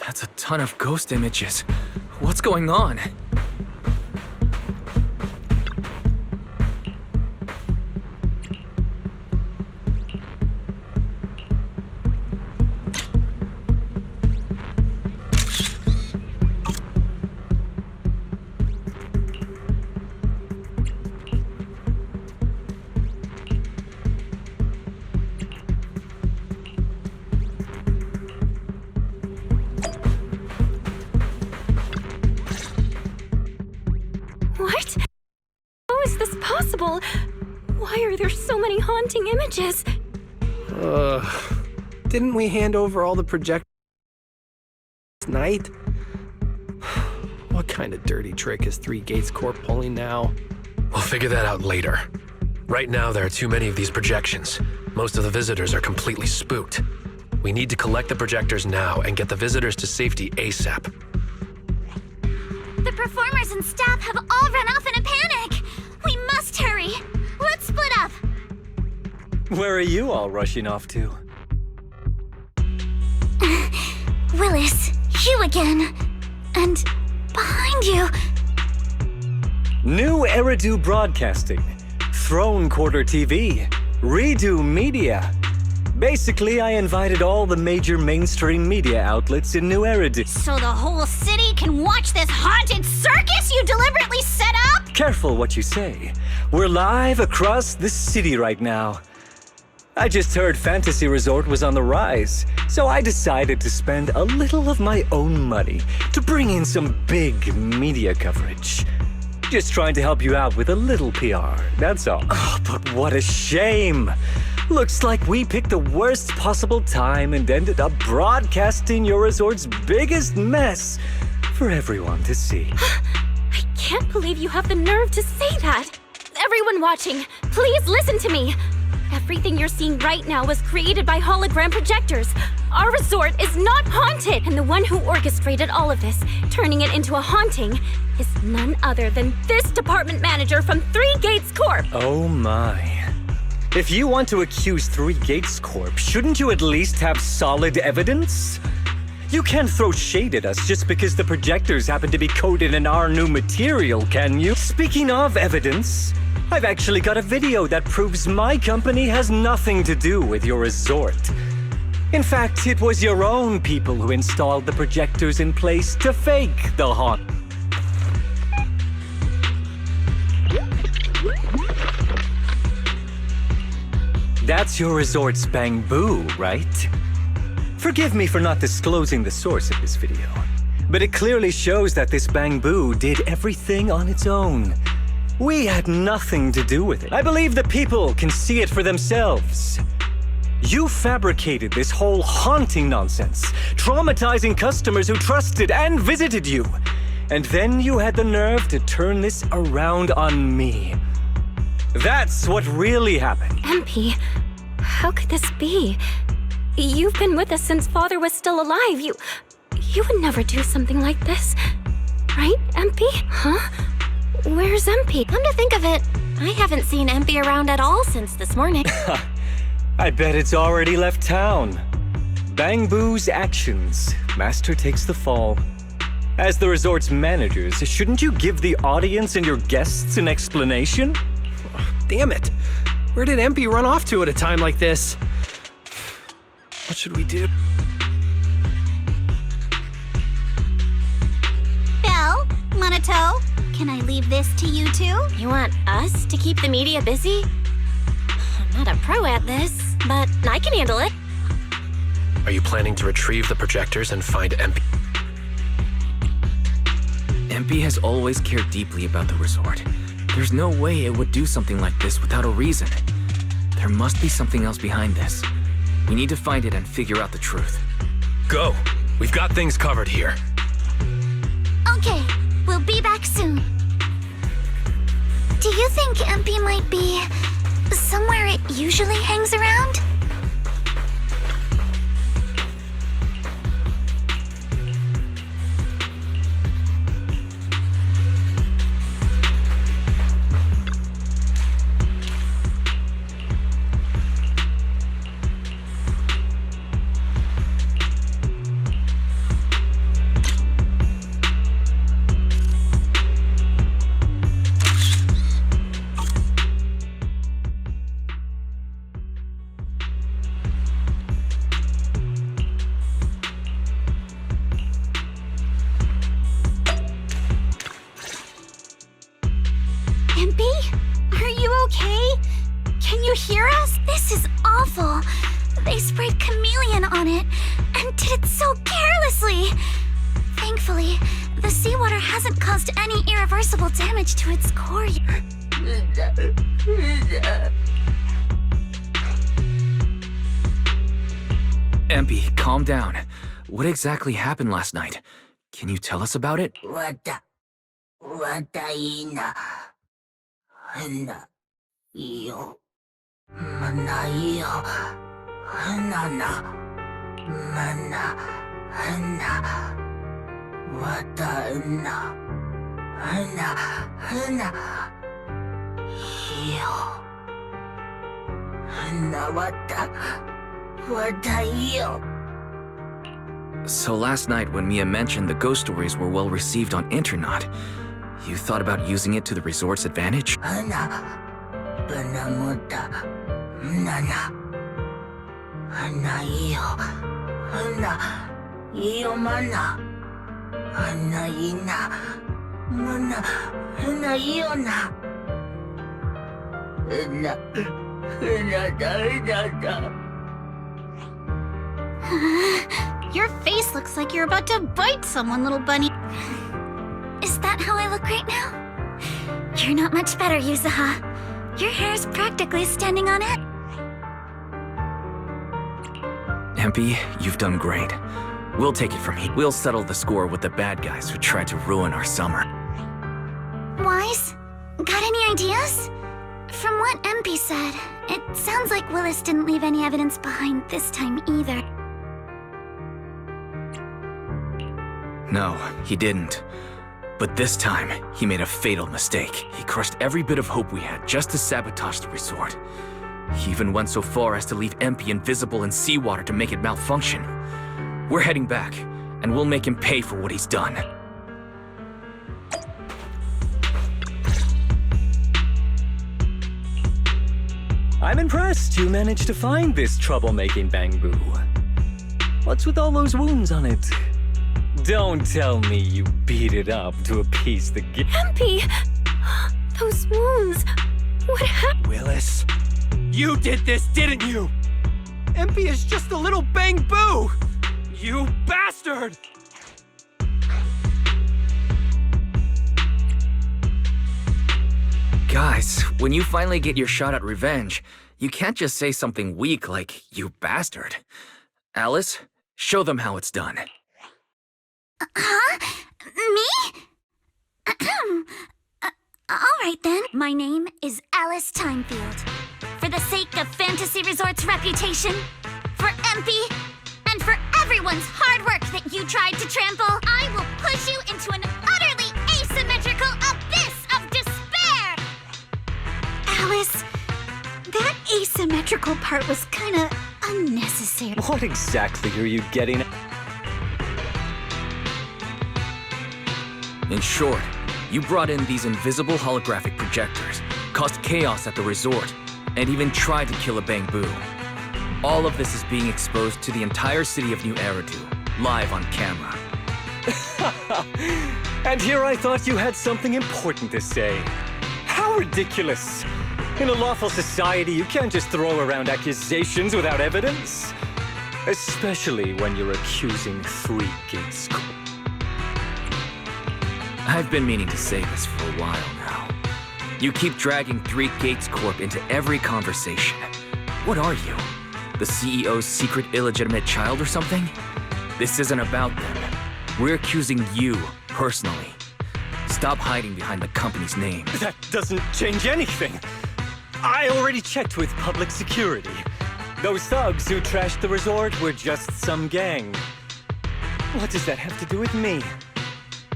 That's a ton of ghost images. What's going on? What? How is this possible? Why are there so many haunting images? Didn't we hand over all the projectors last night? What kind of dirty trick is Three Gates Corp pulling now? We'll figure that out later. Right now, there are too many of these projections. Most of the visitors are completely spooked. We need to collect the projectors now and get the visitors to safety ASAP. The performers and staff have all run off in a panic! We must hurry! Let's split up! Where are you all rushing off to? Willis, you again. And behind you. New Eridu Broadcasting, Throne Quarter TV, Redo Media. Basically, I invited all the major mainstream media outlets in New Eridu. So the whole city can watch this haunted circus you deliberately set up? Careful what you say. We're live across the city right now. I just heard Fantasy Resort was on the rise, so I decided to spend a little of my own money to bring in some big media coverage. Just trying to help you out with a little PR, that's all. Oh, but what a shame! Looks like we picked the worst possible time and ended up broadcasting your resort's biggest mess for everyone to see. I can't believe you have the nerve to say that. Everyone watching, please listen to me. Everything you're seeing right now was created by hologram projectors. Our resort is not haunted, and the one who orchestrated all of this, turning it into a haunting, is none other than this department manager from Three Gates Corp. Oh my. If you want to accuse Three Gates Corp, shouldn't you at least have solid evidence? You can't throw shade at us just because the projectors happen to be coated in our new material, can you? Speaking of evidence, I've actually got a video that proves my company has nothing to do with your resort. In fact, it was your own people who installed the projectors in place to fake the haunt. That's your resort's bamboo, right? Forgive me for not disclosing the source of this video, but it clearly shows that this bamboo did everything on its own. We had nothing to do with it. I believe the people can see it for themselves. You fabricated this whole haunting nonsense, traumatizing customers who trusted and visited you. And then you had the nerve to turn this around on me. That's what really happened. MP, how could this be? You've been with us since Father was still alive. You would never do something like this. Right, MP? Huh? Where's MP? Come to think of it, I haven't seen MP around at all since this morning. I bet it's already left town. Bamboo's actions. Master takes the fall. As the resort's managers, shouldn't you give the audience and your guests an explanation? Damn it! Where did MP run off to at a time like this? What should we do? Belle, Monato, can I leave this to you two? You want us to keep the media busy? I'm not a pro at this, but I can handle it. Are you planning to retrieve the projectors and find MP? MP has always cared deeply about the resort. There's no way it would do something like this without a reason. There must be something else behind this. We need to find it and figure out the truth. Go! We've got things covered here. Okay, we'll be back soon. Do you think MP might be somewhere it usually hangs around? you hear us? This is awful. They sprayed chameleon on it and did it so carelessly. Thankfully, the seawater hasn't caused any irreversible damage to its core yet. Empy, calm down. What exactly happened last night? Can you tell us about it? So last night when Mia mentioned the ghost stories were well received on internet, you thought about using it to the resort's advantage? Your face looks like you're about to bite someone, little bunny. Is that how I look right now? You're not much better, Yuzuha. Your hair's practically standing on end. Empy, you've done great. We'll take it from here. We'll settle the score with the bad guys who tried to ruin our summer. Wise, got any ideas? From what MP said, it sounds like Willis didn't leave any evidence behind this time either. No, he didn't. But this time, he made a fatal mistake. He crushed every bit of hope we had just to sabotage the resort. He even went so far as to leave Empy invisible in seawater to make it malfunction. We're heading back, and we'll make him pay for what he's done. I'm impressed you managed to find this troublemaking Bang-Boo. What's with all those wounds on it? Don't tell me you beat it up to appease the Empy! Those wounds! What happened? Willis, you did this, didn't you? Empy is just a little Bang-Boo! You bastard! Guys, when you finally get your shot at revenge, you can't just say something weak like, you bastard. Alice, show them how it's done. Huh? Me? Alright then. My name is Alice Timefield. For the sake of Fantasy Resort's reputation, for MP, and for everyone's hard work that you tried to trample, I will push you into an utterly asymmetrical abyss of despair! Alice, that asymmetrical part was kinda unnecessary. What exactly are you getting at? In short, you brought in these invisible holographic projectors, caused chaos at the resort, and even tried to kill a Bang-Boo. All of this is being exposed to the entire city of New Eridu, live on camera. And here I thought you had something important to say. How ridiculous! In a lawful society, you can't just throw around accusations without evidence. Especially when you're accusing 3 Gates Corp. I've been meaning to say this for a while now. You keep dragging 3 Gates Corp into every conversation. What are you? The CEO's secret illegitimate child or something? This isn't about them. We're accusing you, personally. Stop hiding behind the company's name. That doesn't change anything. I already checked with public security. Those thugs who trashed the resort were just some gang. What does that have to do with me?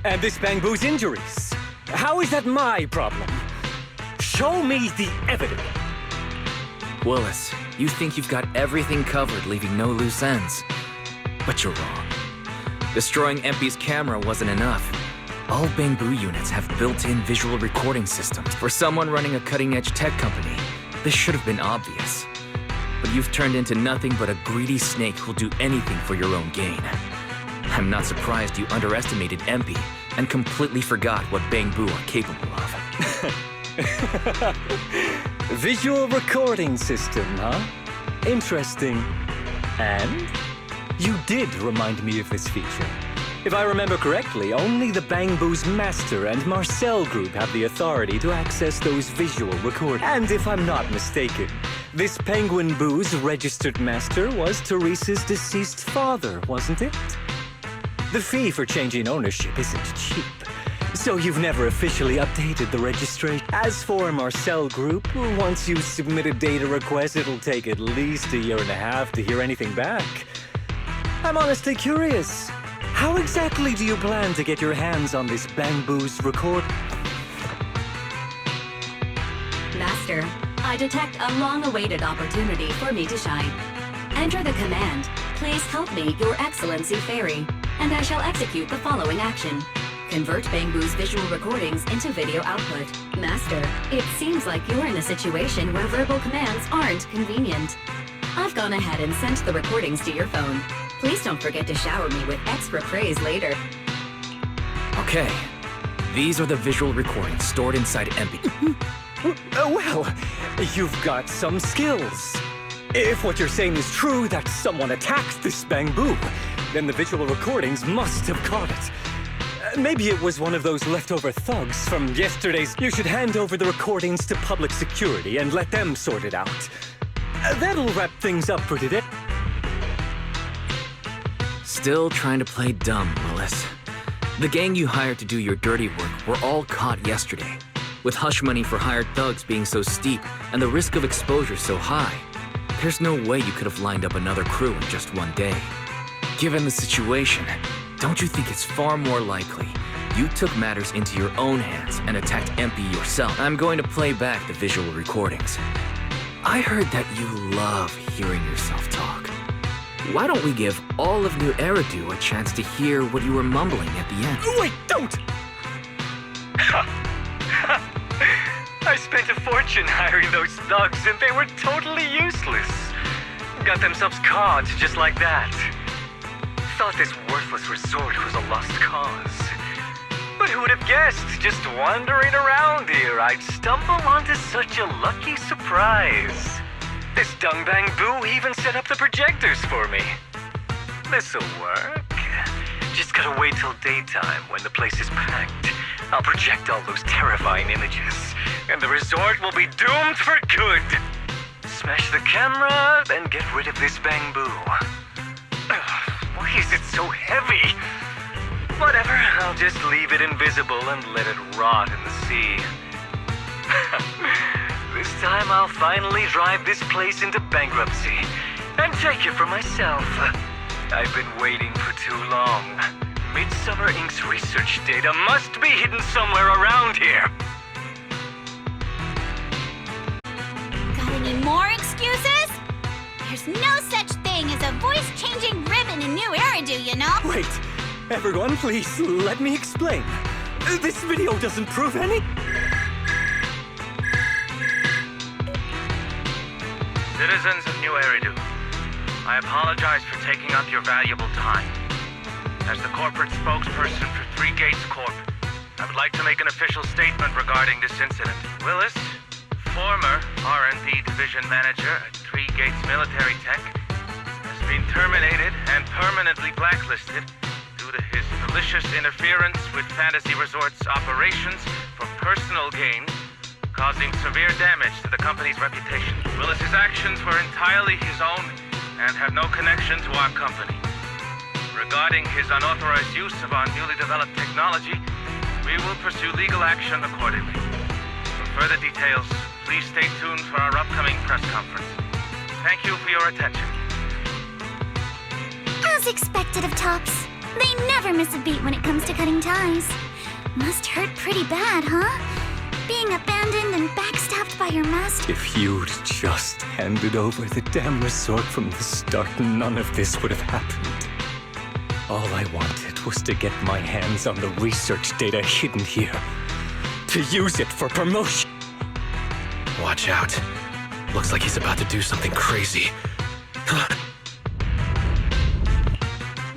And this Bang-Boo's injuries? How is that my problem? Show me the evidence. Willis, you think you've got everything covered, leaving no loose ends. But you're wrong. Destroying Empy's camera wasn't enough. All Bang-Boo units have built-in visual recording systems. For someone running a cutting-edge tech company, this should have been obvious. But you've turned into nothing but a greedy snake who'll do anything for your own gain. I'm not surprised you underestimated Empy and completely forgot what Bang-Boo are capable of. Visual recording system, huh? Interesting. And you did remind me of this feature. If I remember correctly, only the Bang Boo's master and Marcel group have the authority to access those visual recordings. And if I'm not mistaken, this Penguin Boo's registered master was Teresa's deceased father, wasn't it? The fee for changing ownership isn't cheap, so you've never officially updated the registration. As for Marcel Group, once you submit a data request, it'll take at least 1.5 years to hear anything back. I'm honestly curious. How exactly do you plan to get your hands on this Bang Boo's record? Master, I detect a long-awaited opportunity for me to shine. Enter the command, "Please help me, Your Excellency Fairy," and I shall execute the following action. Convert Bang Boo's visual recordings into video output. Master, it seems like you're in a situation where verbal commands aren't convenient. I've gone ahead and sent the recordings to your phone. Please don't forget to shower me with extra praise later. Okay. These are the visual recordings stored inside MP. Well, you've got some skills. If what you're saying is true, that someone attacked this Bang Boo, then the visual recordings must have caught it. Maybe it was one of those leftover thugs from yesterday's. You should hand over the recordings to public security and let them sort it out. That'll wrap things up for today. Still trying to play dumb, Willis. The gang you hired to do your dirty work were all caught yesterday. With hush money for hired thugs being so steep and the risk of exposure so high, there's no way you could have lined up another crew in just one day. Given the situation, don't you think it's far more likely you took matters into your own hands and attacked MP yourself? I'm going to play back the visual recordings. I heard that you love hearing yourself talk. Why don't we give all of New Eridu a chance to hear what you were mumbling at the end? Wait, don't! I spent a fortune hiring those thugs and they were totally useless. Got themselves caught just like that. Thought this worthless resort was a lost cause. But who would have guessed, just wandering around here, I'd stumble onto such a lucky surprise. This Dung Bang Boo even set up the projectors for me. This'll work. Just gotta wait till daytime when the place is packed. I'll project all those terrifying images, and the resort will be doomed for good. Smash the camera, then get rid of this Bang Boo. Why is it so heavy? Whatever, I'll just leave it invisible and let it rot in the sea. This time I'll finally drive this place into bankruptcy and take it for myself. I've been waiting for too long. Midsummer Inc.'s research data must be hidden somewhere around here. Got any more excuses? There's no such thing as a voice-changing ribbon in New Eridu, you know? Wait, everyone, please let me explain. This video doesn't prove any. Citizens of New Eridu, I apologize for taking up your valuable time. As the corporate spokesperson for Three Gates Corp, I would like to make an official statement regarding this incident. Willis, former R&D division manager at Three Gates Military Tech, has been terminated and permanently blacklisted due to his malicious interference with Fantasy Resort's operations for personal gain, causing severe damage to the company's reputation. Willis's actions were entirely his own and have no connection to our company. Regarding his unauthorized use of our newly developed technology, we will pursue legal action accordingly. For further details, please stay tuned for our upcoming press conference. Thank you for your attention. As expected of Tops, they never miss a beat when it comes to cutting ties. Must hurt pretty bad, huh? Being abandoned and backstabbed by your master. If you'd just handed over the damn resort from the start, none of this would have happened. All I wanted was to get my hands on the research data hidden here. To use it for promotion. Watch out. Looks like he's about to do something crazy.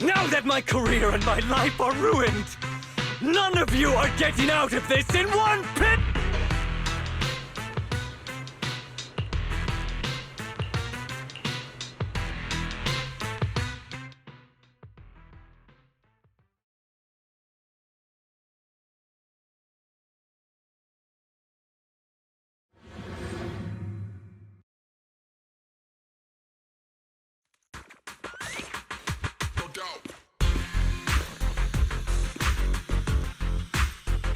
Now that my career and my life are ruined, none of you are getting out of this in one pit!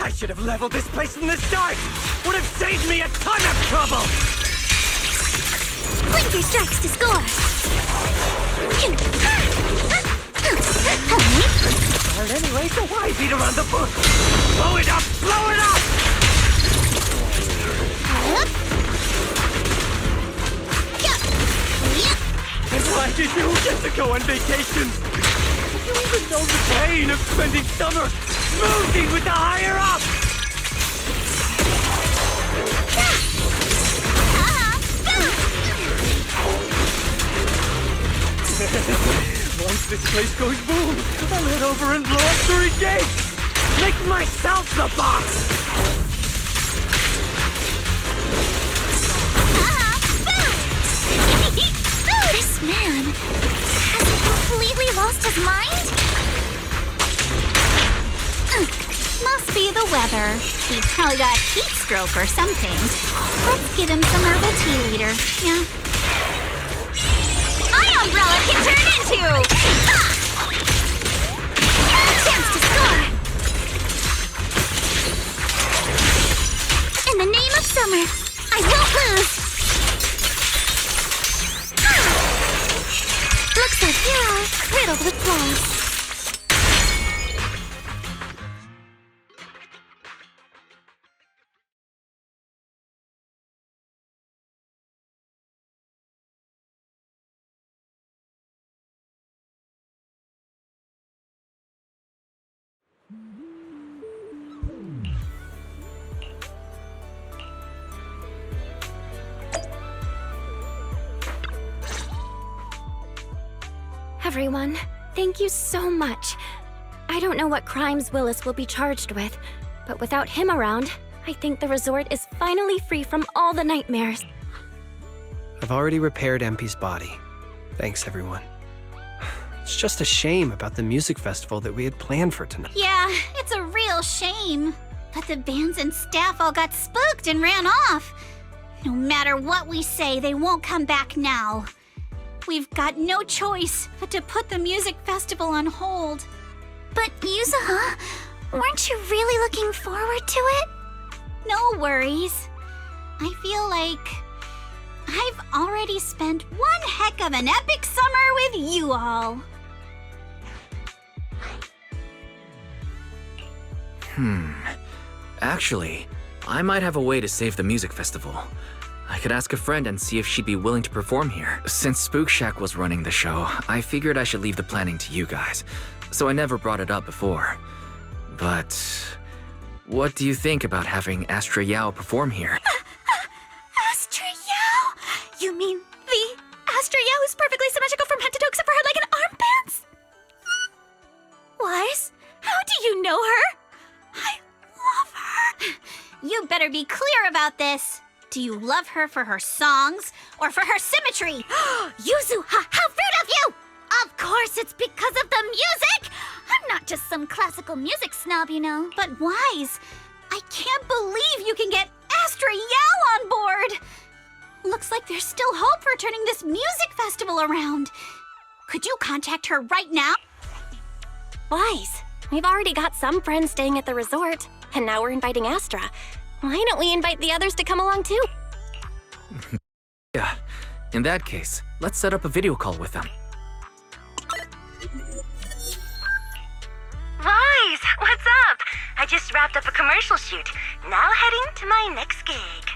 I should have leveled this place from the start! Would have saved me a ton of trouble! Blinker strikes to score. Hard anyway, so why beat around the bush? Blow it up! Blow it up! And why did you get to go on vacation? Did you even know the pain of spending summer smoking with the higher-ups? Once this place goes boom, I'll head over and blow up 3 gates! Make myself the boss! This man has he completely lost his mind? Must be the weather. He's probably got heat stroke or something. Let's get him some herbal tea leader. Yeah. My umbrella can turn into chance to score. In the name of summer, I won't lose. Looks like you're riddled with flaws. Everyone, thank you so much. I don't know what crimes Willis will be charged with, but without him around, I think the resort is finally free from all the nightmares. I've already repaired MP's body. Thanks, everyone. It's just a shame about the music festival that we had planned for tonight. Yeah, it's a real shame. But the bands and staff all got spooked and ran off. No matter what we say, they won't come back now. We've got no choice but to put the music festival on hold. But Yuzuha, weren't you really looking forward to it? No worries. I feel like I've already spent one heck of an epic summer with you all. Actually, I might have a way to save the music festival. I could ask a friend and see if she'd be willing to perform here. Since Spook Shack was running the show, I figured I should leave the planning to you guys, so I never brought it up before. But what do you think about having Astra Yao perform here? Astra Yao? You mean the Astra Yao who's perfectly symmetrical from head to toe except for her leg and armbands? Wise, how do you know her? I love her. You better be clear about this. Do you love her for her songs or for her symmetry? Yuzuha, how rude of you! Of course it's because of the music! I'm not just some classical music snob, you know. But Wise, I can't believe you can get Astra Yao on board! Looks like there's still hope for turning this music festival around. Could you contact her right now? Wise, we've already got some friends staying at the resort, and now we're inviting Astra. Why don't we invite the others to come along too? Yeah, in that case, let's set up a video call with them. Wise, what's up? I just wrapped up a commercial shoot. Now heading to my next gig.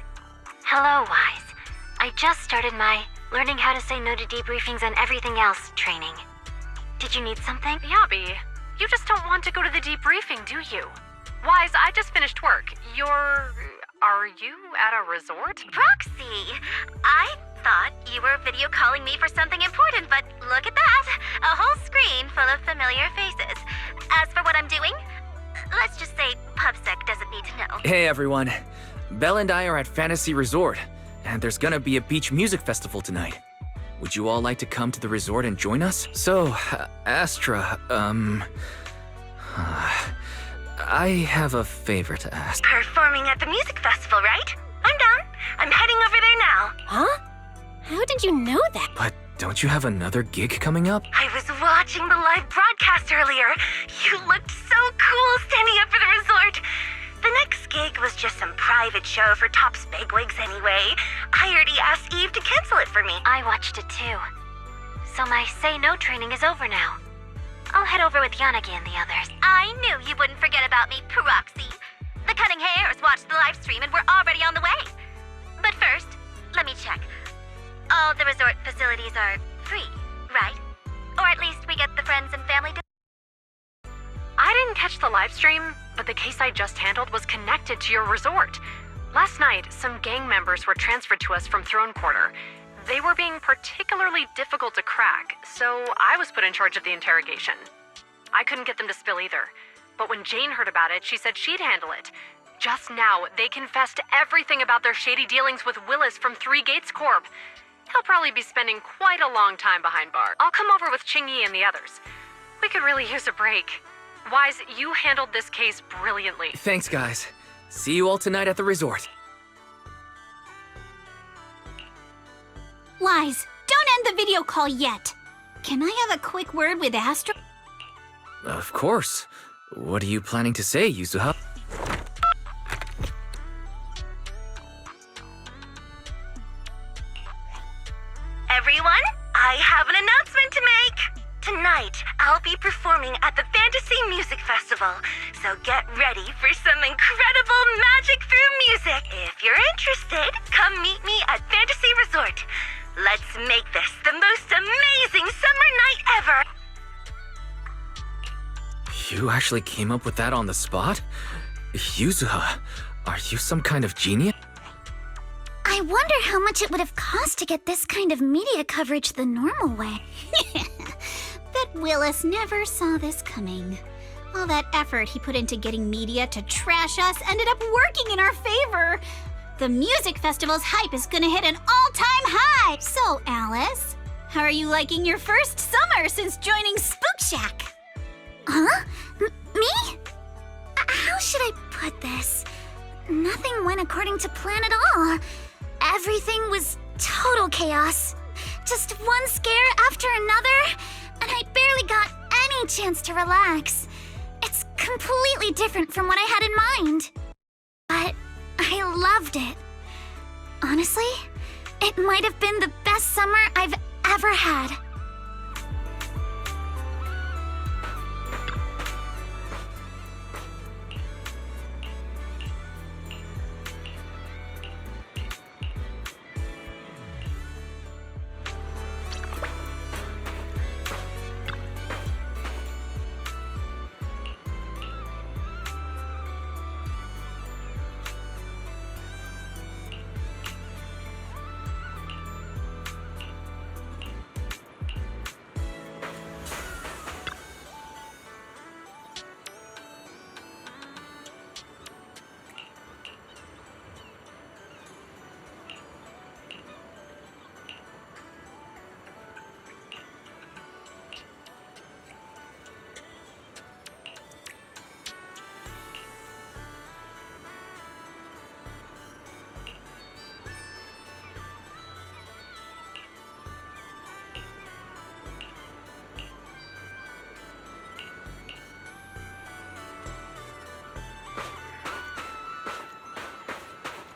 Hello, Wise. I just started my learning how to say no to debriefings and everything else training. Did you need something? Yeah, B. You just don't want to go to the debriefing, do you? Wise, I just finished work. Are you at a resort? Roxy, I thought you were video calling me for something important, but look at that! A whole screen full of familiar faces. As for what I'm doing, let's just say PubSec doesn't need to know. Hey everyone, Belle and I are at Fantasy Resort, and there's gonna be a beach music festival tonight. Would you all like to come to the resort and join us? So, Astra, I have a favor to ask. Performing at the music festival, right? I'm down. I'm heading over there now. Huh? How did you know that? But don't you have another gig coming up? I was watching the live broadcast earlier. You looked so cool standing up for the resort. shit show for Top's bigwigs anyway. I already asked Eve to cancel it for me. I watched it too. So my say no training is over now. I'll head over with Yanagi and the others. I knew you wouldn't forget about me, Peroxy. The Cunning Hares watched the live stream and we're already on the way. But first, let me check. All the resort facilities are free, right? Or at least we get the friends and family to... I didn't catch the live stream, but the case I just handled was connected to your resort. Last night, some gang members were transferred to us from Throne Quarter. They were being particularly difficult to crack, so I was put in charge of the interrogation. I couldn't get them to spill either, but when Jane heard about it, she said she'd handle it. Just now, they confessed everything about their shady dealings with Willis from Three Gates Corp. He'll probably be spending quite a long time behind bars. I'll come over with Qingyi and the others. We could really use a break. Wise, you handled this case brilliantly. Thanks, guys. See you all tonight at the resort. Wise, don't end the video call yet. Can I have a quick word with Astro? Of course. What are you planning to say, Yuzuha? Everyone, I have an announcement to make. Tonight, I'll be performing at the Fantasy Music Festival, so get ready for some incredible magic through music. If you're interested, come meet me at Fantasy Resort. Let's make this the most amazing summer night ever! You actually came up with that on the spot? Yuzuha, are you some kind of genius? I wonder how much it would have cost to get this kind of media coverage the normal way. Bet Willis never saw this coming. All that effort he put into getting media to trash us ended up working in our favor. The music festival's hype is gonna hit an all-time high! So, Alice, how are you liking your first summer since joining Spook Shack? Huh? Me? How should I put this? Nothing went according to plan at all. Everything was total chaos. Just one scare after another, and I barely got any chance to relax. It's completely different from what I had in mind. But I loved it. Honestly, it might have been the best summer I've ever had.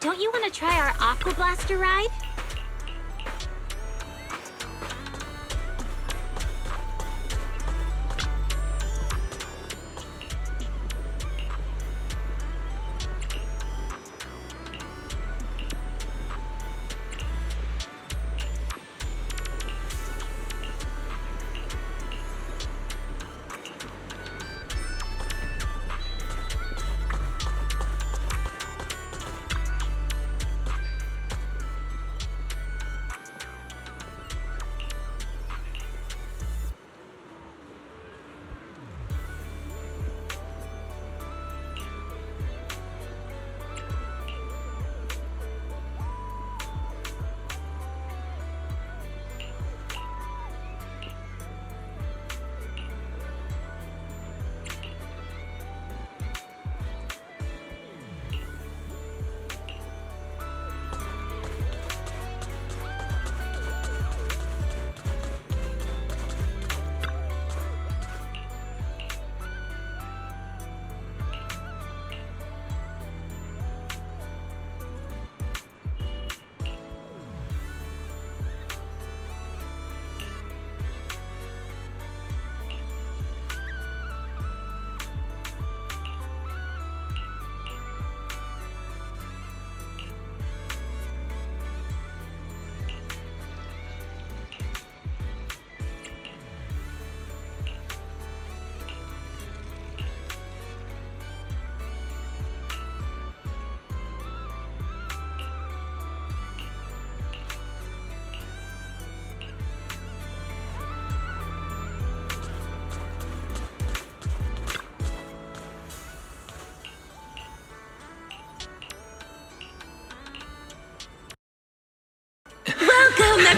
Don't you want to try our Aqua Blaster ride?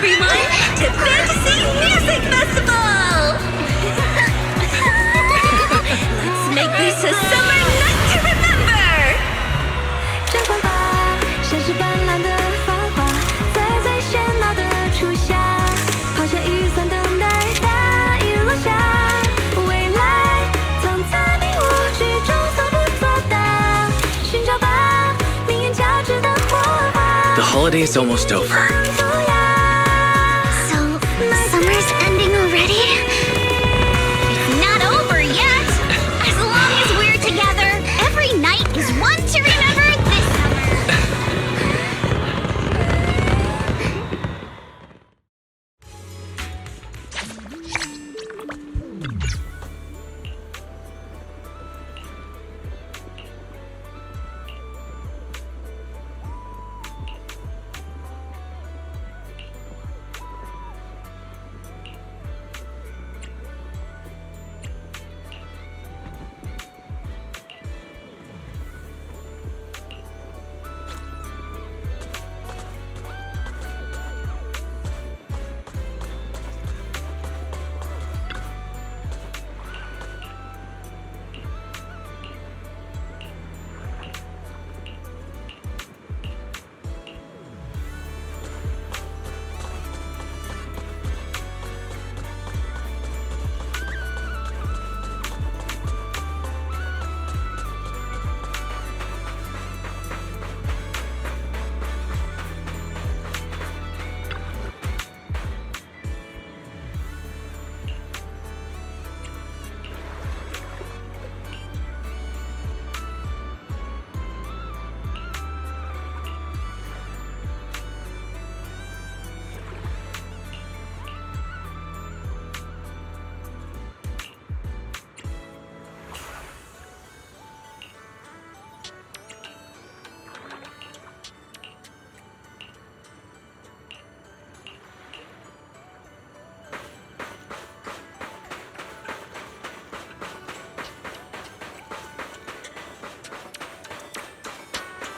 everyone, to Fantasy Music Festival! Let's make this a summer night to remember! 绽放吧，像是斑斓的繁华，在最喧闹的初夏，抛下雨伞等待大雨落下，未来藏在你我之中，从不作答，寻找吧，命运交织的火花。 The holiday is almost over. So, summer's ending already? It's not over yet! As long as we're together, every night is one to remember this summer!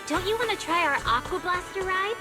Don't you want to try our Aqua Blaster ride?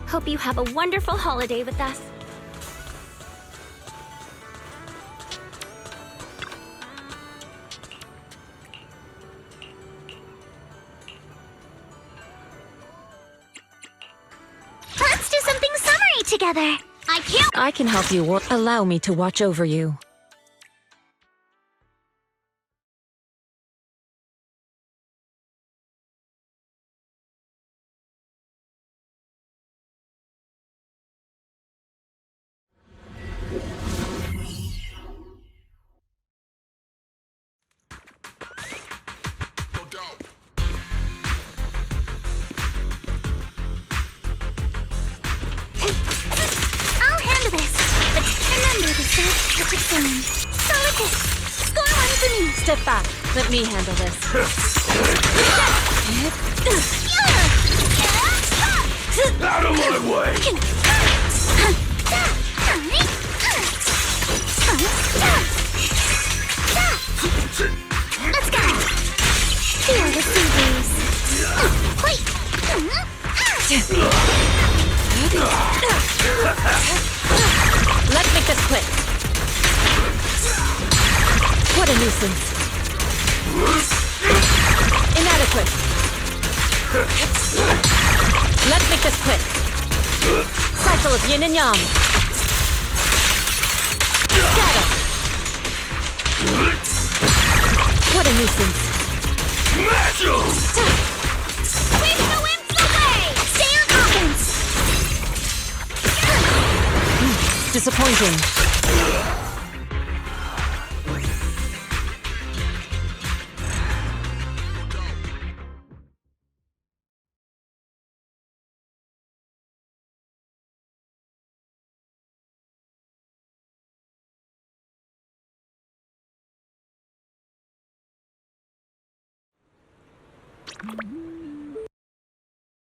Hope you have a wonderful holiday with us. Let's do something summery together! I can help you. Allow me to watch over you. Touch of sand. Solid hit. Score one for me. Step back. Let me handle this. Out of my way! Let's go. Feel the sea breeze. Wait. Let's make this quick. What a nuisance. Inadequate. Let's make this quick. Cycle of yin and yang. Scatter. What a nuisance. Smash 'em! Sweep the wimps away. Stay on offense. Disappointing.